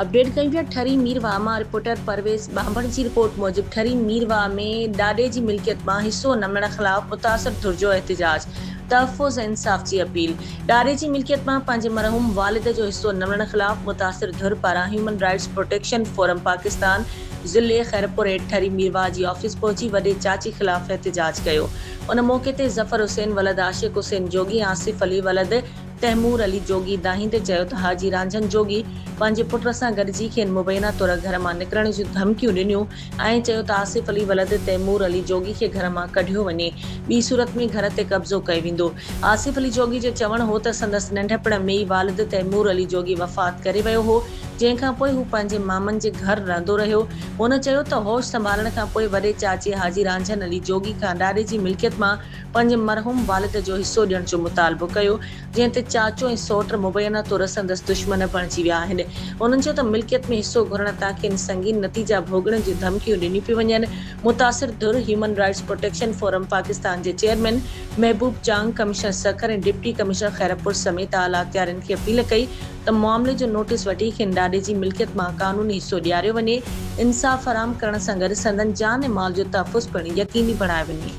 Update कई पिया ठरी मीरवा मां रिपोर्टर परवेज़ बांभण जी रिपोर्ट मूजिब ठरी मीरवा में ॾाॾे जी मिल्कियत मां हिस्सो न मिलण ख़िलाफ़ मुतासिर धुर जो एहतिजाज, तहफ़्फ़ुज़ ऐं इंसाफ़ जी अपील। ॾाॾे जी मिल्कियत मां पंहिंजे मरहूम वालिद जो हिस्सो न मिलण ख़िलाफ़ मुतासिर धुर पारां human rights protection forum Pakistan ज़िले खैरपुर हेठि ठरी मीरवा जी ऑफिस पहुची वॾे चाची ख़िलाफ़ एहतिजाज कयो। उन मौक़े ते ज़फ़र हुसैन वलद आशिक़ हुसैन जोगी, आसिफ़ अली वलद तैमूर अली जोगी दाहींदे चयो त हाजी रांझन जोगी पंहिंजे पुट सां गॾिजी खेनि मुबैना तौर घर मां निकिरण जूं धमकियूं ॾिनियूं ऐं चयो त आसिफ़ अली वलद तैमूर अली जोगी खे घर मां कढियो वञे, ॿी सूरत में घर ते कब्ज़ो कयो वेंदो। आसिफ़ अली जोगी जो चवणु हो त संदसि नंढपिण में ई वालिद तैमूर अली जोगी वफ़ात करे वियो हो, जंहिंखां पोइ हू पंहिंजे मामनि जे घर रहंदो रहियो। हुन चयो त होश संभालण खां पोइ वॾे चाचे हाजी रांझन अली जोगी खां ॾाॾे जी मिल्कियत मां पंहिंजे मरहूम वालिद जो हिस्सो ॾियण जो मुतालबो कयो, जंहिं ते चाचो ऐं सौट मुबैना तौर संदसि दुश्मन बणिजी विया आहिनि। उन्हनि चयो त मिल्कियत में हिस्सो घुरण तां खेनि संगीन नतीजा भोगण जूं धमकियूं ॾिनियूं पियूं वञनि। मुतासिर धुर human rights protection forum Pakistan जे चेयरमैन महबूब चांग, कमिश्नर सखर ऐं डिप्टी कमिश्नर खैरपुर समेत आला अख़्तियारनि खे अपील कई त मामले जो नोटिस वठी खेनि ॾाॾे जी मिल्कियत मां कानूनी हिस्सो ॾियारियो वञे। इंसाफ़ फराहम करण सां गॾु संदनि जान ऐं माल जो तहफ़्फ़ुज़ पिणु यकीनी बणायो वञे।